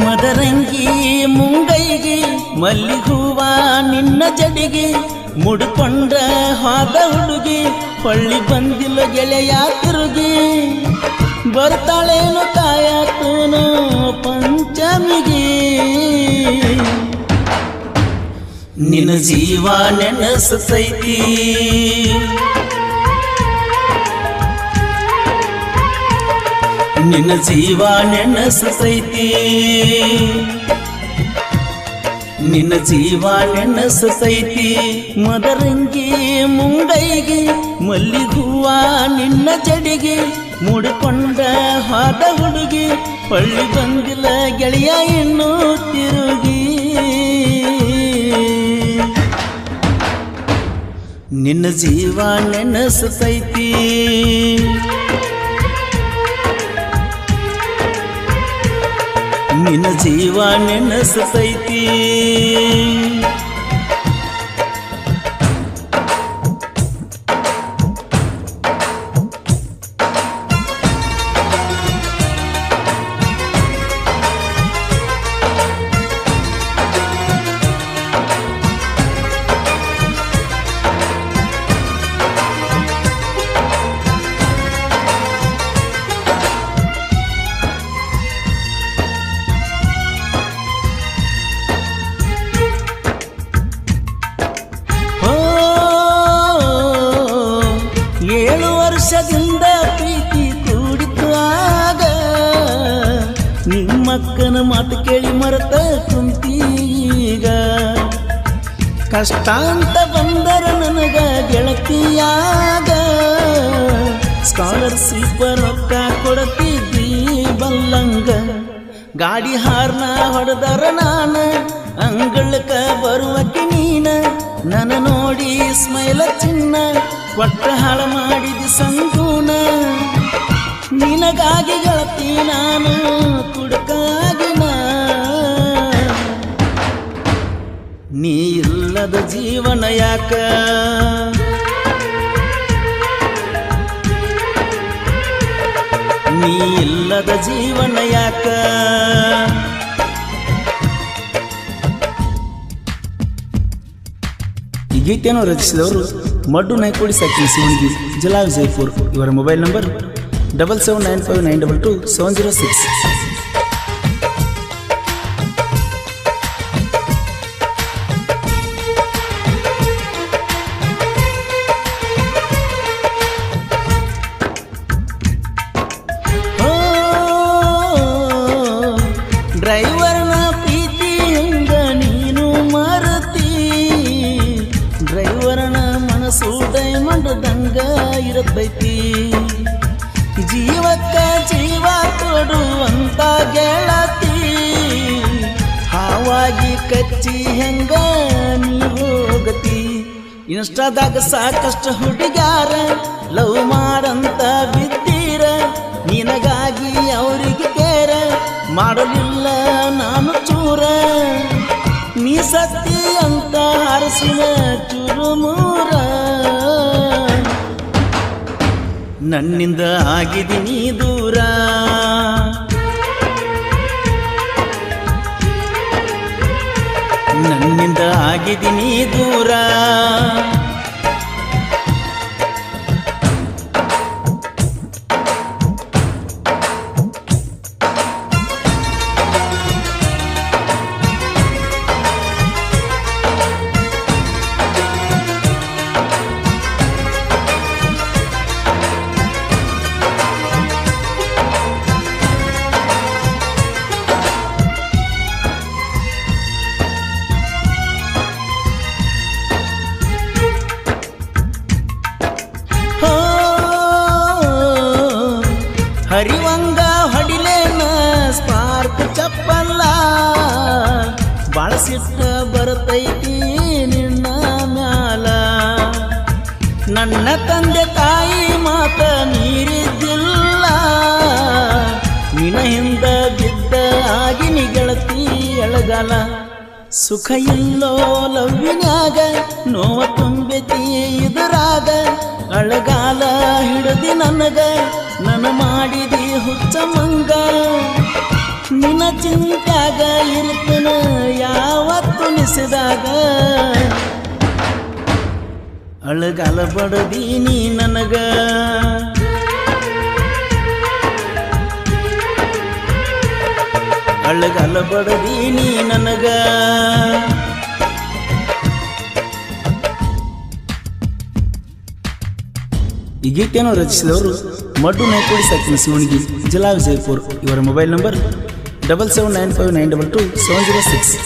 ಮದರಂಗಿ ಮುಂಗೈಗೆ ಮಲ್ಲಿಗೂವ ನಿನ್ನ ಜಡಿಗೆ ಮುಡ್ಕೊಂಡ ಹಾದ ಹುಡುಗಿ ಹೊಳ್ಳಿ ಬಂದಿಲ್ಲ ಗೆಳೆಯ ತಿರುಗಿ ಬರ್ತಾಳೇನು ಕಾಯತೂನು ಪಂಚಮಿಗೆ ನಿನ್ನ ಜೀವ ನೆನಸತೈತಿ ನಿನ್ನ ಜೀವ ನೆನಸತೈತಿ ನಿನ್ನ ಜೀವ ನೆನಸತೈತಿ ಮದರಂಗಿ ಮುಂಗೈಗೆ ಮಲ್ಲಿಗೂವ ನಿನ್ನ ಜಡಿಗೆ ಮುಡ್ಕೊಂಡ ಹಾದ ಹುಡುಗಿ ಹೊಳ್ಳಿ ಬಂದಿಲ್ಲ ಗೆಳೆಯ ಇನ್ನೂ ತಿರುಗಿ ನಿನ್ನ ಜೀವ ನೆನಸತೈತಿ ನಿನ್ನ ಜೀವ ನೆನಸತೈತಿ ವರ್ಷದಿಂದ ಪ್ರೀತಿ ಕೂಡಿತು ಆಗ ನಿಮ್ಮಕ್ಕನ ಮಾತು ಕೇಳಿ ಮರೆತ ಕುಂತೀಗ ಕಷ್ಟ ಅಂತ ಬಂದರ ನನಗ ಗೆಳತಿಯಾಗ ಸ್ಕಾಲರ್ಶಿಪ್ ರೊಕ್ಕ ಕೊಡ್ತಿದ್ದಿ ಬಲ್ಲಂಗ ಗಾಡಿ ಹಾರ್ನ ಹೊಡೆದರ ನಾನ ಅಂಗಳಕ್ಕ ಬರುವಕ್ಕೆ ನೀನ ನನ್ನ ನೋಡಿ ಸ್ಮೈಲ ಚಿನ್ನ ಒಟ್ಟ ಹಾಳ ಮಾಡಿದ ಸಂಗೂನ ನಿನಗಾಗಿ ಗೆಳತಿ ನಾನು ಕುಡುಕಾಗಿನ ನೀ ಇಲ್ಲದ ಜೀವನ ಯಾಕ ನೀ ಇಲ್ಲದ ಜೀವನ ಯಾಕ ಈ ಗೀತೆಯನ್ನು ರಚಿಸಿದವರು ಮಡ್ಡು ನಾಯ್ಕೋಡಿ ಸಾಕಿನ ಶಿವಣಗಿ ಜಿಲ್ಲಾ ವಿಜಯಪುರ. ಇವರ ಮೊಬೈಲ್ ನಂಬರ್ 7795922706. ಡ್ರೈವರ್ನ ಪ್ರೀತಿ ಹಂಗ ನೀನು ಮರತಿ ಡ್ರೈವರ್ನ ಮನಸ್ಸು ಡೈಮಂಡ್ ದಂಗ ಇರತೈತಿ ಜೀವಕ್ಕ ಜೀವ ಕೊಡುವಂತ ಗೆಳತಿ ಹಾವಾಗಿ ಕಚ್ಚಿ ಹೆಂಗ ನೀ ಹೋಗತಿ ಇನ್ಸ್ಟಾದಾಗ ಸಾಕಷ್ಟು ಹುಡುಗ್ಯಾರ ಲವ್ ಮಾಡಂತ ಬಿದ್ದೀರ ನಿನಗಾಗಿ ಅವರಿಗೆ ಕೇರ ಮಾಡಲಿಲ್ಲ ನಾನು ಚೂರ ನೀ ಸತ್ತಿ ಅಂತ ಹರಸಿನ ಚುರುಮೂರ ನನ್ನಿಂದ ಆಗಿದ್ದೀನಿ ದೂರ ನನ್ನಿಂದ ಆಗಿದ್ದೀನಿ ದೂರ ಹರಿವಂಗ ಹೊಡಿಲೇನ ಸ್ಪಾರ್ಕ್ ಚಪ್ಪಲ್ಲ ಬಳಸಿಟ್ಟ ಬರ್ತೈತಿ ನಿನ್ನ ಮ್ಯಾಲ ನನ್ನ ತಂದೆ ತಾಯಿ ಮಾತ ಮೀರಿದ್ದಿಲ್ಲ ನಿನ ಹಿಂದ ಬಿದ್ದ ಆಗಿನಿ ಗೆಳತಿ ಎಳಗಾಲ ಸುಖ ಇಲ್ಲೋ ಲವ್ವಿನ್ಯಾಗ ನೋವ ತುಂಬೆತಿ ಇದರಾಗ ಅಳಗಾಲ ಹಿಡದಿ ನನಗ ನನ್ನ ಮಾಡಿದಿ ಹುಚ್ಚ ಮಂಗ ನಿನ್ನ ಚಿಂತ್ಯಾಗ ಇರ್ತನ ಯಾವತ್ತು ನಿಸಿದಾಗ ಅಳಗಾಲ ಬಡದೀನಿ ನನಗ ಅಳಗಾಲ ಬಡದೀನಿ ನನಗ ಈ ಗೀತೆಯನ್ನು ರಚಿಸಿದವರು ಮಡ್ಡು ನಾಯ್ಕೋಡಿ ಸಾಕಿನ ಶಿವಣಗಿ ಜಿಲ್ಲಾ ವಿಜಯಪುರ. ಇವರ ಮೊಬೈಲ್ ನಂಬರ್ 7795922706.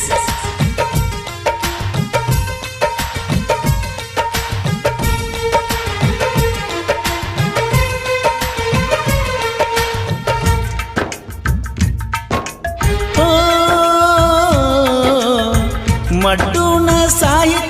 ಮಡ್ಡುನ ಸಾಹಿತ್ಯ